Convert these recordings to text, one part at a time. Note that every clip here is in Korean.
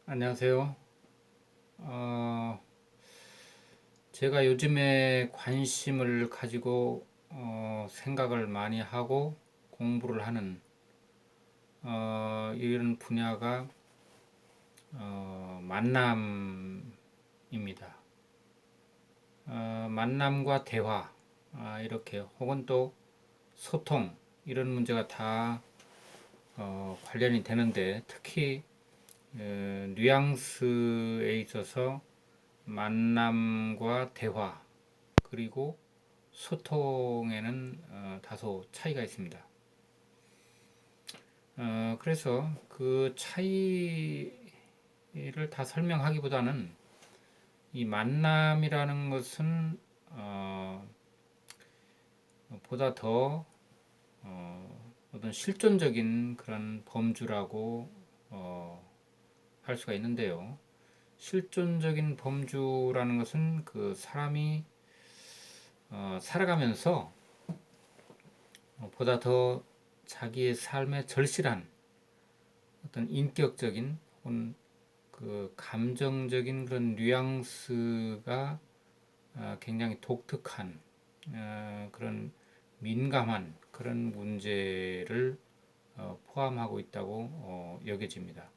안녕하세요. 어, 제가 요즘에 관심을 가지고 생각을 많이 하고 공부를 하는 이런 분야가 만남입니다. 만남과 대화 이렇게 혹은 또 소통 이런 문제가 다 관련이 되는데 특히 뉘앙스에 있어서 만남과 대화 그리고 소통에는 다소 차이가 있습니다. 그래서 그 차이를 다 설명하기보다는 이 만남이라는 것은 보다 더 어떤 실존적인 그런 범주라고 할 수가 있는데요. 실존적인 범주라는 것은 그 사람이 살아가면서 보다 더 자기의 삶에 절실한 어떤 인격적인 혹은 그 감정적인 그런 뉘앙스가 굉장히 독특한 그런 민감한 그런 문제를 포함하고 있다고 여겨집니다.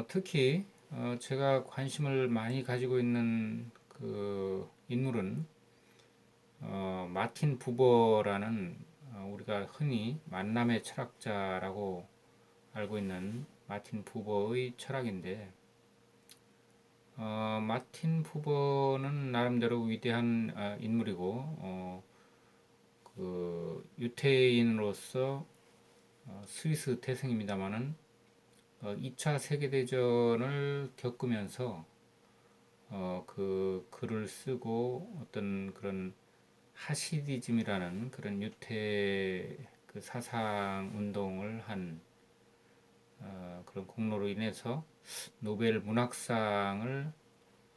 특히 제가 관심을 많이 가지고 있는 그 인물은 마틴 부버라는 우리가 흔히 만남의 철학자라고 알고 있는 마틴 부버의 철학인데 마틴 부버는 나름대로 위대한 인물이고 그 유태인으로서 스위스 태생입니다마는 2차 세계대전을 겪으면서 그 글을 쓰고 어떤 그런 하시디즘이라는 그런 유태 그 사상 운동을 한 그런 공로로 인해서 노벨 문학상을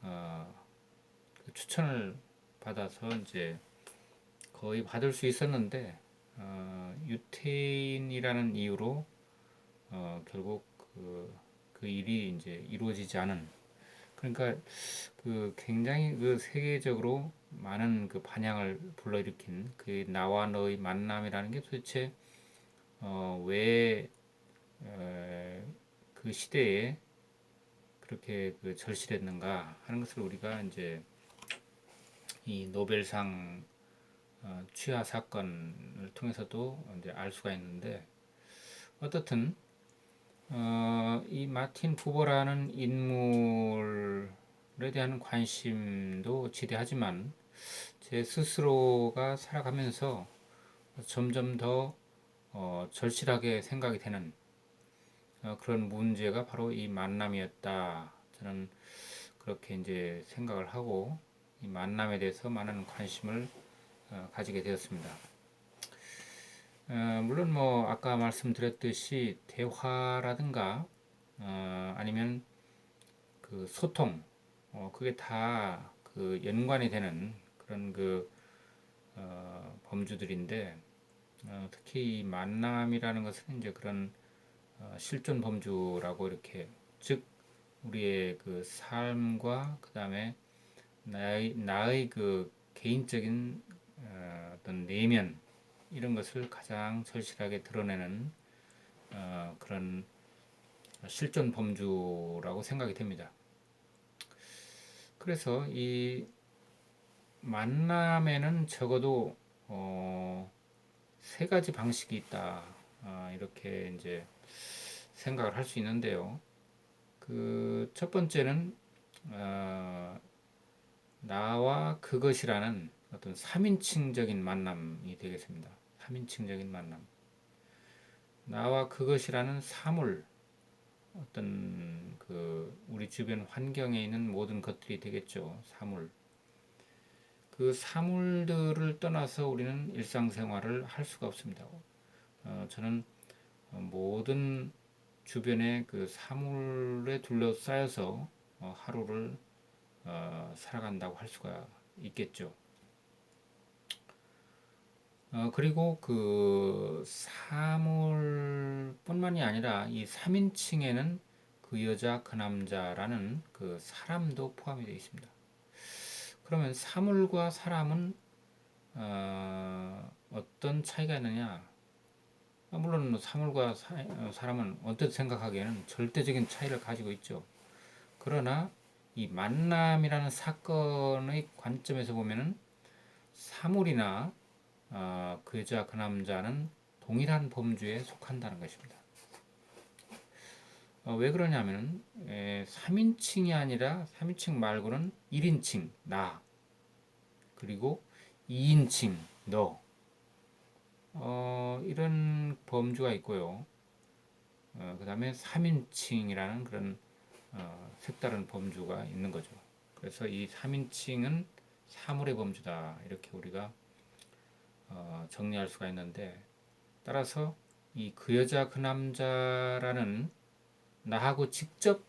그 추천을 받아서 이제 거의 받을 수 있었는데 유태인이라는 이유로 결국 그 일이 이제 이루어지지 않은 그러니까 그 굉장히 그 세계적으로 많은 그 반향을 불러일으킨 그 나와 너의 만남이라는 게 도대체 왜 그 시대에 그렇게 그 절실했는가 하는 것을 우리가 이제 이 노벨상 취하 사건을 통해서도 이제 알 수가 있는데 어떻든 이 마틴 부버라는 인물에 대한 관심도 지대하지만 제 스스로가 살아가면서 점점 더 절실하게 생각이 되는 그런 문제가 바로 이 만남이었다. 저는 그렇게 이제 생각을 하고 이 만남에 대해서 많은 관심을 가지게 되었습니다. 물론 뭐 아까 말씀드렸듯이 대화라든가 아니면 그 소통 그게 다 그 연관이 되는 그런 그 범주들인데 특히 이 만남이라는 것은 이제 그런 실존 범주라고 이렇게 즉 우리의 그 삶과 그 다음에 나의 그 개인적인 어떤 내면 이런 것을 가장 절실하게 드러내는 그런 실존 범주라고 생각이 됩니다. 그래서 이 만남에는 적어도 세 가지 방식이 있다. 이렇게 이제 생각을 할 수 있는데요. 그 첫 번째는 나와 그것이라는 어떤 3인칭적인 만남이 되겠습니다. 3인칭적인 만남. 나와 그것이라는 사물, 어떤 그 우리 주변 환경에 있는 모든 것들이 되겠죠. 사물. 그 사물들을 떠나서 우리는 일상생활을 할 수가 없습니다. 저는 모든 주변의 그 사물에 둘러싸여서 하루를 살아간다고 할 수가 있겠죠. 그리고 그 사물뿐만이 아니라 이 3인칭에는 그 여자 그 남자라는 그 사람도 포함이 되어 있습니다. 그러면 사물과 사람은 어떤 차이가 있느냐? 물론 사물과 사람은 언뜻 생각하기에는 절대적인 차이를 가지고 있죠. 그러나 이 만남이라는 사건의 관점에서 보면은 사물이나 그 여자 그 남자는 동일한 범주에 속한다는 것입니다. 왜 그러냐면은 3인칭이 아니라 3인칭 말고는 1인칭 나, 그리고 2인칭 너, 이런 범주가 있고요. 그 다음에 3인칭이라는 그런 색다른 범주가 있는 거죠. 그래서 이 3인칭은 사물의 범주다, 이렇게 우리가 정리할 수가 있는데, 따라서 이 그 여자 그 남자라는 나하고 직접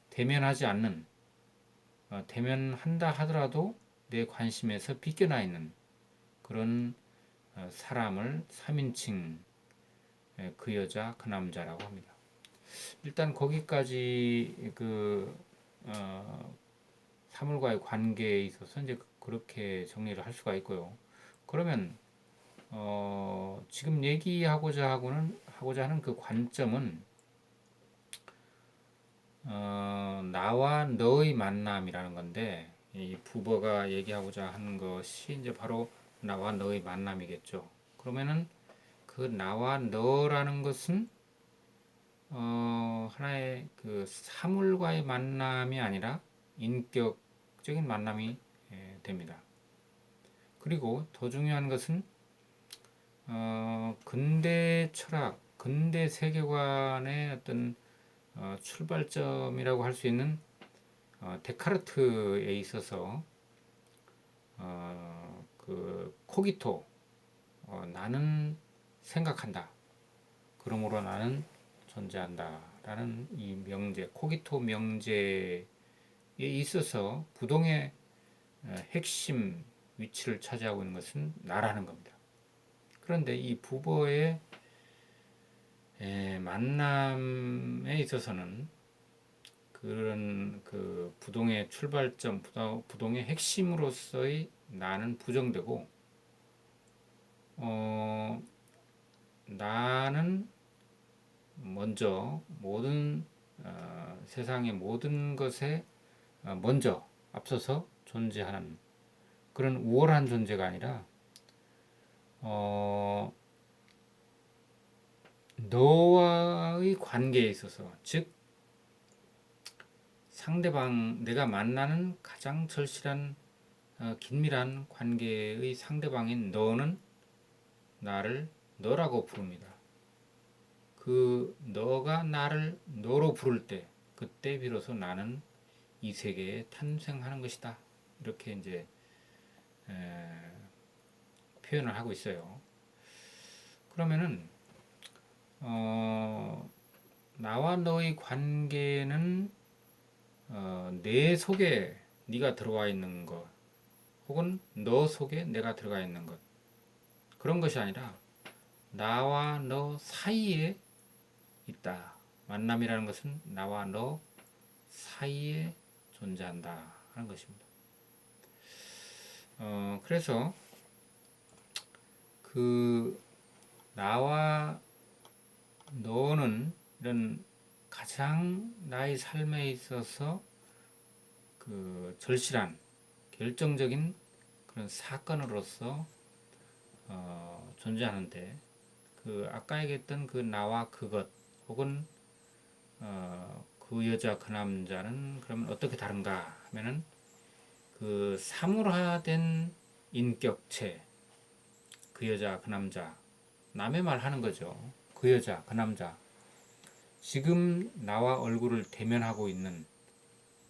대면하지 않는, 대면한다 하더라도 내 관심에서 비껴나 있는 그런 사람을 3인칭 그 여자 그 남자라고 합니다. 일단 거기까지 그 사물과의 관계에 있어서 이제 그렇게 정리를 할 수가 있고요. 그러면 지금 얘기하고자 하는 그 관점은 나와 너의 만남이라는 건데, 이 부버가 얘기하고자 하는 것이 이제 바로 나와 너의 만남이겠죠. 그러면은 그 나와 너라는 것은 하나의 그 사물과의 만남이 아니라 인격적인 만남이 됩니다. 그리고 더 중요한 것은 근대 철학, 근대 세계관의 어떤 출발점이라고 할 수 있는 데카르트에 있어서 그 코기토, 나는 생각한다, 그러므로 나는 존재한다 라는 이 명제, 코기토 명제에 있어서 부동의 핵심 위치를 차지하고 있는 것은 나라는 겁니다. 그런데 이 부버의 만남에 있어서는 그런 그 부동의 출발점, 부동의 핵심으로서의 나는 부정되고, 나는 먼저 모든 세상의 모든 것에 먼저 앞서서 존재하는 그런 우월한 존재가 아니라 너와의 관계에 있어서, 즉 상대방, 내가 만나는 가장 절실한 긴밀한 관계의 상대방인 너는 나를 너라고 부릅니다. 그 너가 나를 너로 부를 때, 그때 비로소 나는 이 세계에 탄생하는 것이다, 이렇게 이제 표현을 하고 있어요. 그러면은 나와 너의 관계는 내 속에 네가 들어와 있는 것, 혹은 너 속에 내가 들어가 있는 것, 그런 것이 아니라 나와 너 사이에 있다. 만남이라는 것은 나와 너 사이에 존재한다 하는 것입니다. 그래서 그 나와 너는 이런 가장 나의 삶에 있어서 그 절실한 결정적인 그런 사건으로서 존재하는데, 그 아까 얘기했던 그 나와 그것, 혹은 그 여자 그 남자는 그러면 어떻게 다른가 하면은 그 사물화된 인격체, 그 여자 그 남자, 남의 말 하는 거죠. 그 여자 그 남자, 지금 나와 얼굴을 대면하고 있는,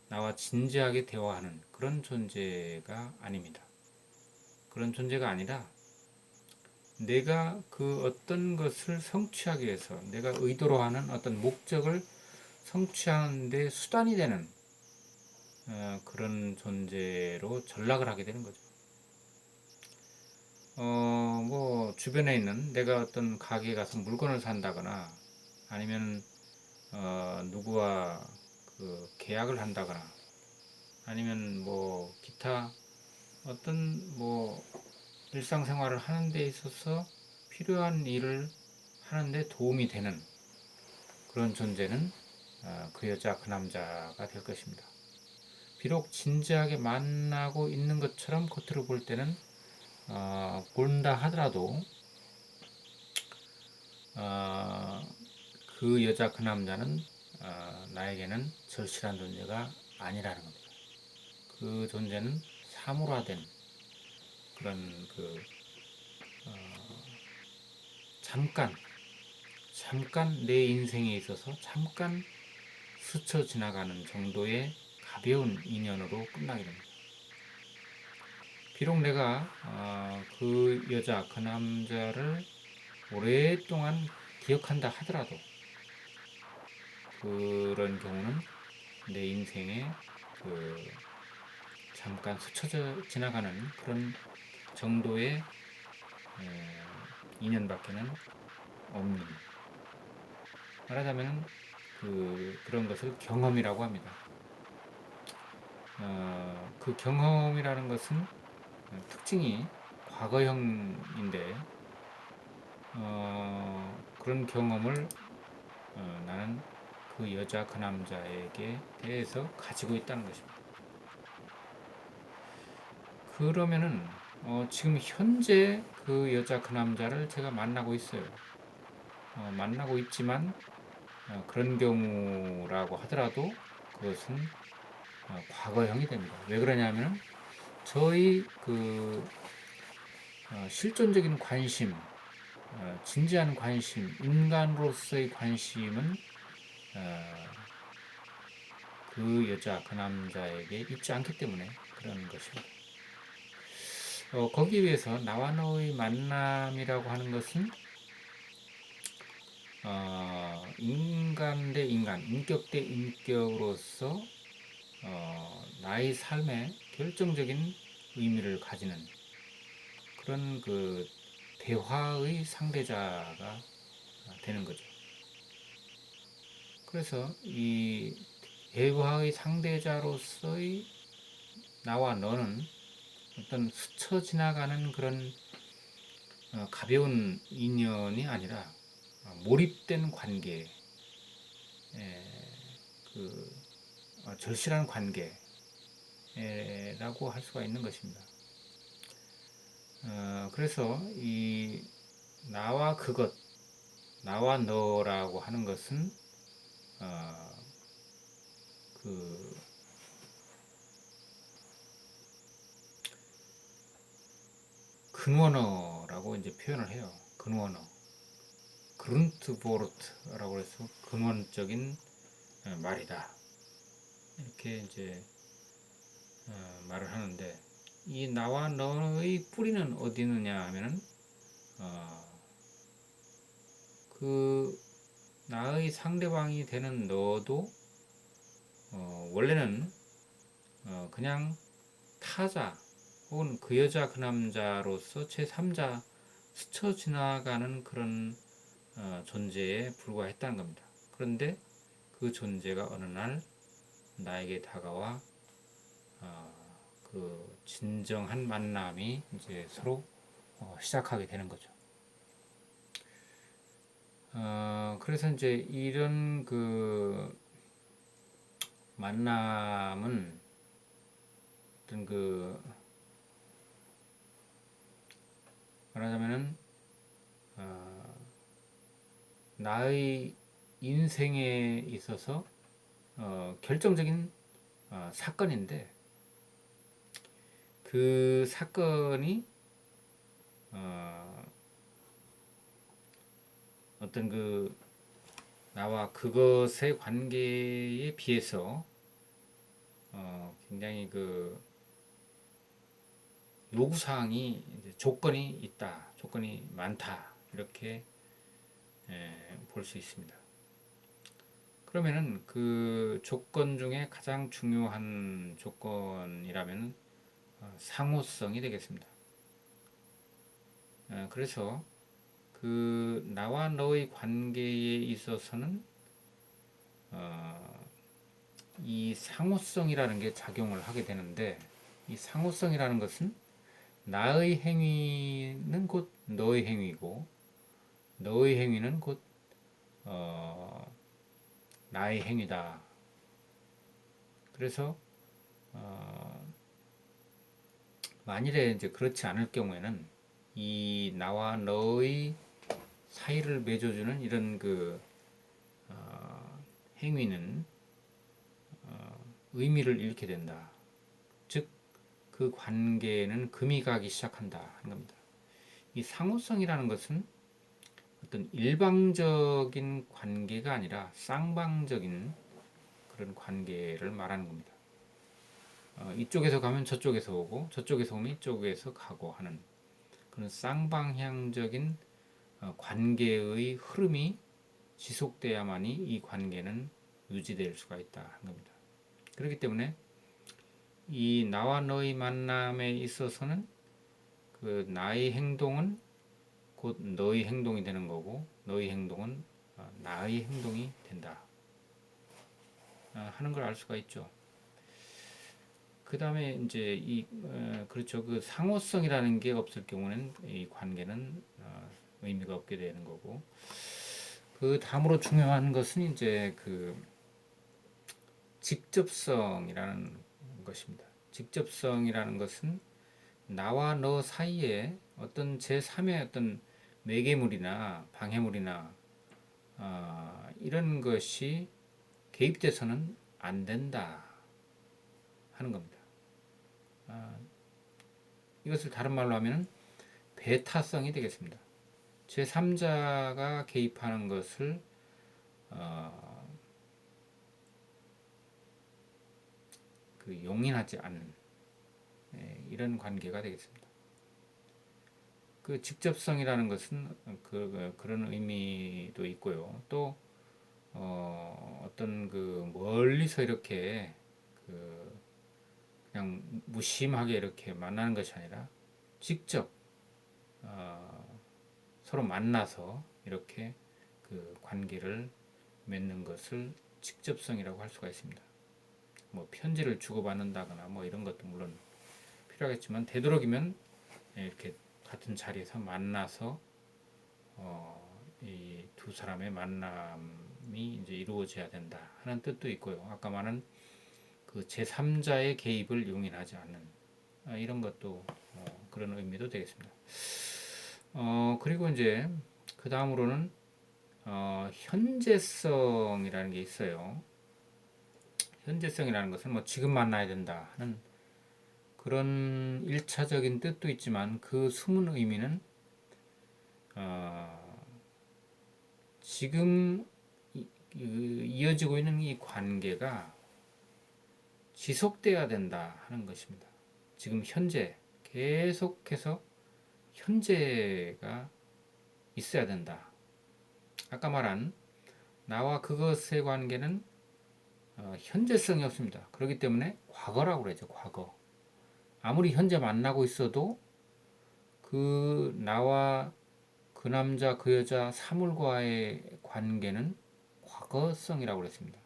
나와 진지하게 대화하는 그런 존재가 아닙니다. 그런 존재가 아니라 내가 그 어떤 것을 성취하기 위해서 내가 의도로 하는 어떤 목적을 성취하는 데 수단이 되는 그런 존재로 전락을 하게 되는 거죠. 뭐 주변에 있는, 내가 어떤 가게에 가서 물건을 산다거나, 아니면 누구와 그 계약을 한다거나 아니면 뭐 기타 어떤 뭐 일상생활을 하는 데 있어서 필요한 일을 하는데 도움이 되는 그런 존재는 그 여자 그 남자가 될 것입니다. 비록 진지하게 만나고 있는 것처럼 겉으로 볼 때는 본다 하더라도 그 여자 그 남자는 나에게는 절실한 존재가 아니라는 겁니다. 그 존재는 사물화된 그런 그 잠깐 내 인생에 있어서 잠깐 스쳐 지나가는 정도의 가벼운 인연으로 끝나게 됩니다. 비록 내가 그 여자 그 남자를 오랫동안 기억한다 하더라도 그런 경우는 내 인생에 그 잠깐 스쳐 지나가는 그런 정도의 인연밖에는 없는, 말하자면 그런 것을 경험이라고 합니다. 그 경험이라는 것은 특징이 과거형인데 그런 경험을 나는 그 여자 그 남자에게 대해서 가지고 있다는 것입니다. 그러면은 지금 현재 그 여자 그 남자를 제가 만나고 있어요. 만나고 있지만 그런 경우라고 하더라도 그것은 과거형이 됩니다. 왜 그러냐면 저희 그 실존적인 관심, 진지한 관심, 인간으로서의 관심은 그 여자 그 남자에게 있지 않기 때문에 그런 것입니다. 거기 위해서 나와 너의 만남이라고 하는 것은 인간 대 인간, 인격 대 인격으로서 나의 삶에 결정적인 의미를 가지는 그런 그 대화의 상대자가 되는 거죠. 그래서 이 대화의 상대자로서의 나와 너는 어떤 스쳐 지나가는 그런 가벼운 인연이 아니라 몰입된 관계, 그 절실한 관계라고 할 수가 있는 것입니다. 그래서 이 나와 그것, 나와 너라고 하는 것은 그 근원어라고 이제 표현을 해요. 근원어, 그룬트보르트라고 해서 근원적인 말이다. 이렇게 이제 말을 하는데 이 나와 너의 뿌리는 어디 있느냐 하면은 그 나의 상대방이 되는 너도 원래는 그냥 타자 혹은 그 여자 그 남자로서 제3자 스쳐 지나가는 그런 존재에 불과했다는 겁니다. 그런데 그 존재가 어느 날 나에게 다가와 그 진정한 만남이 이제 서로 시작하게 되는 거죠. 그래서 이제 이런 그 만남은 어떤 그 말하자면은 나의 인생에 있어서 결정적인 사건인데 그 사건이 어떤 그 나와 그것의 관계에 비해서 굉장히 그 요구사항이 조건이 있다, 조건이 많다 이렇게 볼 수 있습니다. 그러면은 그 조건 중에 가장 중요한 조건이라면 상호성이 되겠습니다. 그래서 그 나와 너의 관계에 있어서는 어, 이 상호성이라는 게 작용을 하게 되는데, 이 상호성이라는 것은 나의 행위는 곧 너의 행위고, 너의 행위는 곧 나의 행위다. 그래서 만일에 이제 그렇지 않을 경우에는 이 나와 너의 사이를 맺어주는 이런 그 행위는 의미를 잃게 된다. 즉, 그 관계는 금이 가기 시작한다 하는 겁니다. 이 상호성이라는 것은 어떤 일방적인 관계가 아니라 쌍방적인 그런 관계를 말하는 겁니다. 이쪽에서 가면 저쪽에서 오고 저쪽에서 오면 이쪽에서 가고 하는 그런 쌍방향적인 관계의 흐름이 지속돼야만이 이 관계는 유지될 수가 있다 하는 겁니다. 그렇기 때문에 이 나와 너의 만남에 있어서는 그 나의 행동은 곧 너의 행동이 되는 거고 너의 행동은 나의 행동이 된다 하는 걸 알 수가 있죠. 그 다음에 이제 그렇죠. 그 상호성이라는 게 없을 경우는 이 관계는 의미가 없게 되는 거고, 그 다음으로 중요한 것은 이제 그 직접성이라는 것입니다. 직접성이라는 것은 나와 너 사이에 어떤 제3의 어떤 매개물이나 방해물이나 이런 것이 개입돼서는 안 된다 하는 겁니다. 이것을 다른 말로 하면 배타성이 되겠습니다. 제3자가 개입하는 것을 그 용인하지 않는 이런 관계가 되겠습니다. 그 직접성이라는 것은 그런 의미도 있고요. 또 어떤 그 멀리서 이렇게 그 그냥 무심하게 이렇게 만나는 것이 아니라 직접 서로 만나서 이렇게 그 관계를 맺는 것을 직접성이라고 할 수가 있습니다. 뭐 편지를 주고받는다거나 뭐 이런 것도 물론 필요하겠지만 되도록이면 이렇게 같은 자리에서 만나서 이 두 사람의 만남이 이제 이루어져야 된다 하는 뜻도 있고요. 아까 말한 그 제3자의 개입을 용인하지 않는 이런 것도 그런 의미도 되겠습니다. 그리고 이제 그 다음으로는 현재성이라는 게 있어요. 현재성이라는 것은 뭐 지금 만나야 된다 하는 그런 1차적인 뜻도 있지만 그 숨은 의미는 지금 이어지고 있는 이 관계가 지속돼야 된다 하는 것입니다. 지금 현재 계속해서 현재가 있어야 된다. 아까 말한 나와 그것의 관계는 현재성이 없습니다. 그렇기 때문에 과거라고 그러죠. 과거. 아무리 현재 만나고 있어도 그 나와 그 남자 그 여자 사물과의 관계는 과거성이라고 그랬습니다.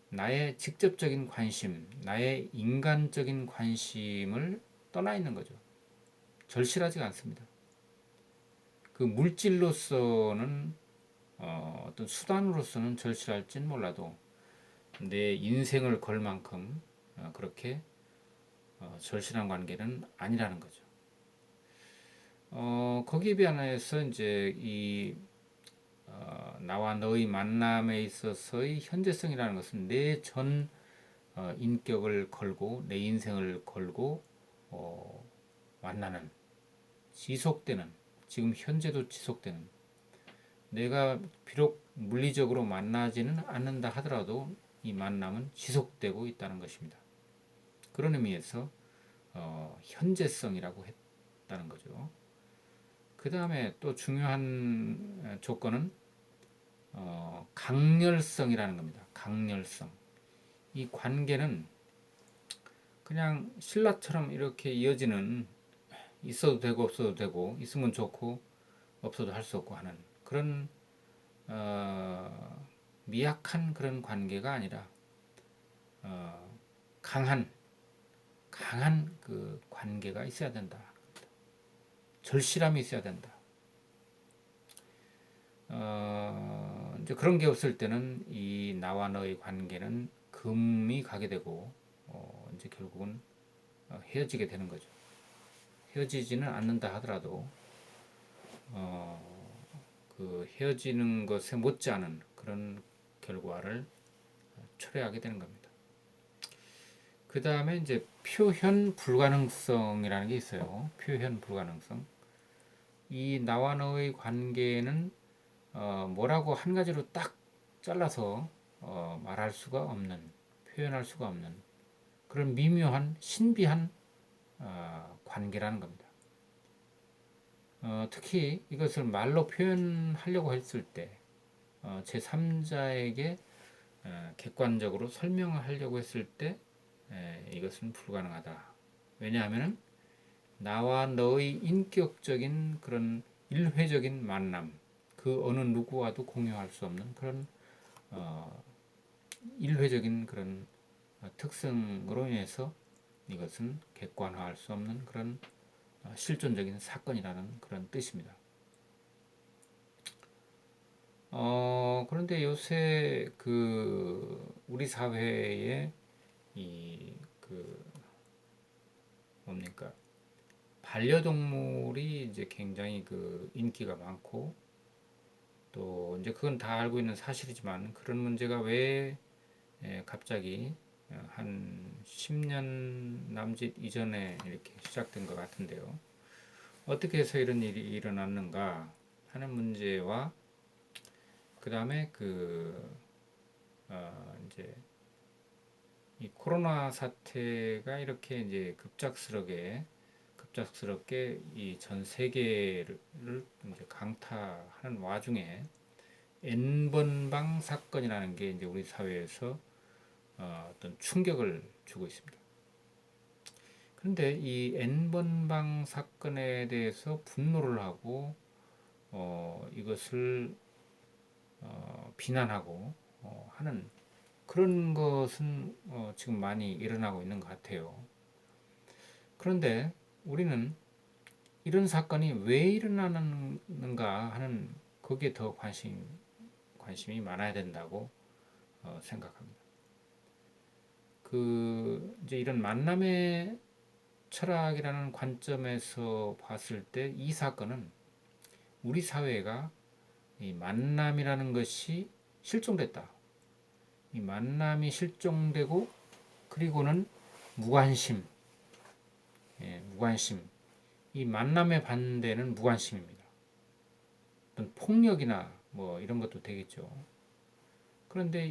나의 직접적인 관심, 나의 인간적인 관심을 떠나 있는 거죠. 절실하지가 않습니다. 그 물질로서는 어떤 수단으로서는 절실할진 몰라도 내 인생을 걸 만큼 그렇게 절실한 관계는 아니라는 거죠. 거기에 비해서 이제 이 나와 너의 만남에 있어서의 현재성이라는 것은 내 전 인격을 걸고 내 인생을 걸고 만나는 지속되는 지금 현재도 지속되는 내가 비록 물리적으로 만나지는 않는다 하더라도 이 만남은 지속되고 있다는 것입니다. 그런 의미에서 현재성이라고 했다는 거죠. 그 다음에 또 중요한 조건은 강렬성이라는 겁니다. 강렬성. 이 관계는 그냥 신라처럼 이렇게 이어지는 있어도 되고 없어도 되고 있으면 좋고 없어도 할 수 없고 하는 그런 미약한 그런 관계가 아니라 강한 그 관계가 있어야 된다. 절실함이 있어야 된다. 이제 그런 게 없을 때는 이 나와 너의 관계는 금이 가게 되고 이제 결국은 헤어지게 되는 거죠. 헤어지지는 않는다 하더라도 그 헤어지는 것에 못지않은 그런 결과를 초래하게 되는 겁니다. 그 다음에 이제 표현 불가능성이라는 게 있어요. 표현 불가능성. 이 나와 너의 관계는 뭐라고 한 가지로 딱 잘라서 말할 수가 없는, 표현할 수가 없는 그런 미묘한 신비한 관계라는 겁니다. 특히 이것을 말로 표현하려고 했을 때 제3자에게 객관적으로 설명하려고 했을 때 이것은 불가능하다. 왜냐하면 나와 너의 인격적인 그런 일회적인 만남, 그 어느 누구와도 공유할 수 없는 그런 일회적인 그런 특성으로 인해서 이것은 객관화할 수 없는 그런 실존적인 사건이라는 그런 뜻입니다. 그런데 요새 그 우리 사회에 이 그 뭡니까 반려동물이 이제 굉장히 그 인기가 많고 또 이제 그건 다 알고 있는 사실이지만 그런 문제가 왜 갑자기 한 10년 남짓 이전에 이렇게 시작된 것 같은데요. 어떻게 해서 이런 일이 일어났는가 하는 문제와 그 다음에 이제 이 코로나 사태가 이렇게 이제 급작스럽게 이 전 세계를 이제 강타하는 와중에 N번방 사건이라는 게 이제 우리 사회에서 어떤 충격을 주고 있습니다. 그런데 이 N번방 사건에 대해서 분노를 하고 이것을 비난하고 하는 그런 것은 지금 많이 일어나고 있는 것 같아요. 그런데 우리는 이런 사건이 왜 일어나는가 하는 거기에 더 관심이 많아야 된다고 생각합니다. 이제 이런 만남의 철학이라는 관점에서 봤을 때 이 사건은 우리 사회가 이 만남이라는 것이 실종됐다. 이 만남이 실종되고 그리고는 무관심, 무관심. 이 만남의 반대는 무관심입니다. 어떤 폭력이나 뭐 이런 것도 되겠죠. 그런데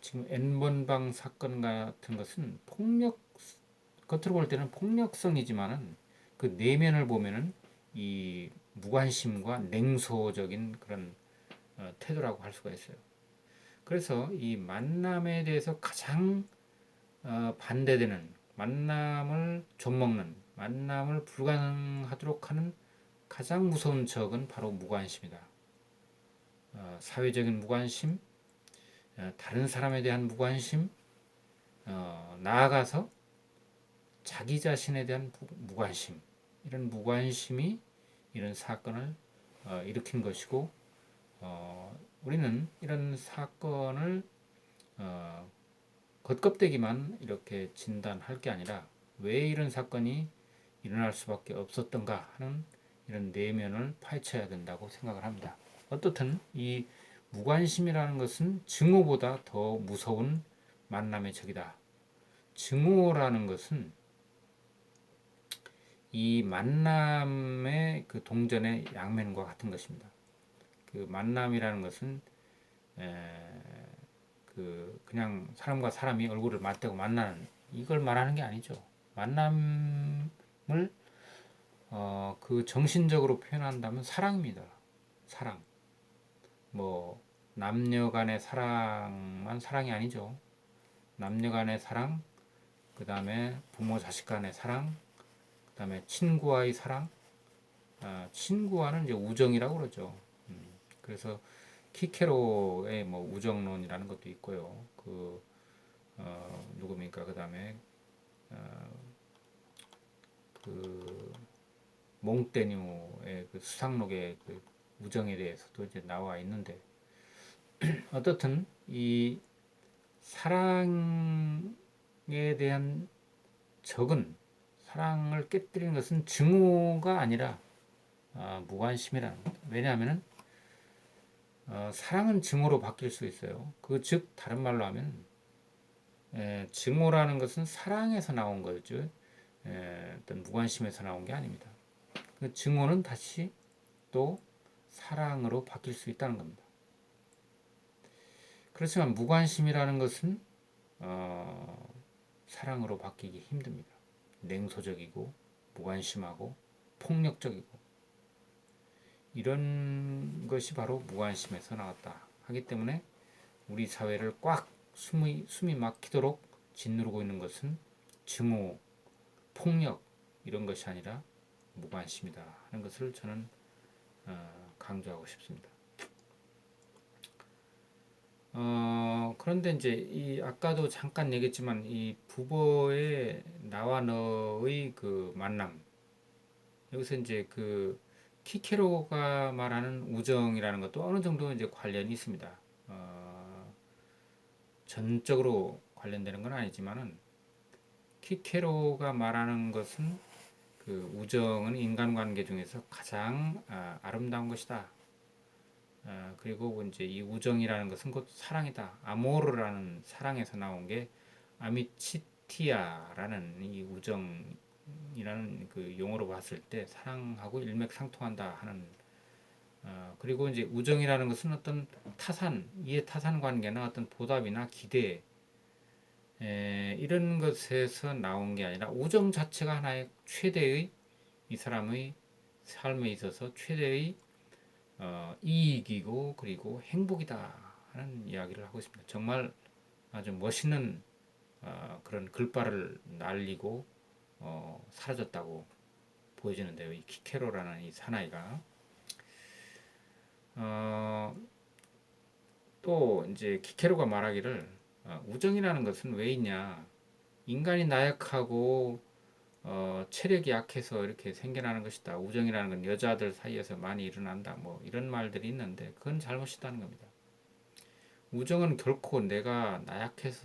지금 N번방 사건 같은 것은 겉으로 볼 때는 폭력성이지만은 그 내면을 보면은 이 무관심과 냉소적인 그런 태도라고 할 수가 있어요. 그래서 이 만남에 대해서 가장 반대되는 만남을 좀먹는 만남을 불가능하도록 하는 가장 무서운 적은 바로 무관심이다. 사회적인 무관심, 다른 사람에 대한 무관심, 나아가서 자기 자신에 대한 무관심, 이런 무관심이 이런 사건을 일으킨 것이고 우리는 이런 사건을 겉껍데기만 이렇게 진단할 게 아니라 왜 이런 사건이 일어날 수밖에 없었던가 하는 이런 내면을 파헤쳐야 된다고 생각을 합니다. 어떻든 이 무관심이라는 것은 증오보다 더 무서운 만남의 적이다. 증오라는 것은 이 만남의 그 동전의 양면과 같은 것입니다. 그 만남이라는 것은 그냥 사람과 사람이 얼굴을 맞대고 만나는 이걸 말하는 게 아니죠. 만남을 그 정신적으로 표현한다면 사랑입니다. 사랑. 뭐 남녀 간의 사랑만 사랑이 아니죠. 남녀 간의 사랑, 그 다음에 부모 자식 간의 사랑, 그 다음에 친구와의 사랑. 친구와는 이제 우정이라고 그러죠. 그래서 키케로의 뭐 우정론이라는 것도 있고요. 누굽니까? 그다음에 그 몽테뉴의 그 수상록의 그 우정에 대해서도 이제 나와 있는데, 어떻든 이 사랑에 대한 적은, 사랑을 깨뜨리는 것은 증오가 아니라 무관심이라는 겁니다. 왜냐하면 사랑은 증오로 바뀔 수 있어요. 그 즉 다른 말로 하면 증오라는 것은 사랑에서 나온 거죠. 어떤 무관심에서 나온 게 아닙니다. 그 증오는 다시 또 사랑으로 바뀔 수 있다는 겁니다. 그렇지만 무관심이라는 것은 사랑으로 바뀌기 힘듭니다. 냉소적이고 무관심하고 폭력적이고 이런 것이 바로 무관심에서 나왔다 하기 때문에 우리 사회를 꽉 숨이 막히도록 짓누르고 있는 것은 증오, 폭력 이런 것이 아니라 무관심이다 하는 것을 저는 강조하고 싶습니다. 그런데 이제 이 아까도 잠깐 얘기했지만 이 부모의 나와 너의 그 만남, 여기서 이제 그 키케로가 말하는 우정이라는 것도 어느 정도 이제 관련이 있습니다. 전적으로 관련되는 건 아니지만은 키케로가 말하는 것은 그 우정은 인간관계 중에서 가장 아름다운 것이다. 그리고 이제 이 우정이라는 것은 곧 사랑이다. 아모르라는 사랑에서 나온 게 아미치티아라는 이 우정이라는 그 용어로 봤을 때 사랑하고 일맥상통한다 하는. 그리고 이제 우정이라는 것은 어떤 이해 타산 관계나 어떤 보답이나 기대 이런 것에서 나온 게 아니라 우정 자체가 하나의 최대의 이 사람의 삶에 있어서 최대의 이익이고 그리고 행복이다 하는 이야기를 하고 있습니다. 정말 아주 멋있는 그런 글발을 날리고 사라졌다고 보여지는데요. 이 키케로라는 이 사나이가 또 이제 키케로가 말하기를 우정이라는 것은 왜 있냐? 인간이 나약하고 체력이 약해서 이렇게 생겨나는 것이다. 우정이라는 건 여자들 사이에서 많이 일어난다. 뭐 이런 말들이 있는데 그건 잘못이다는 겁니다. 우정은 결코 내가 나약해서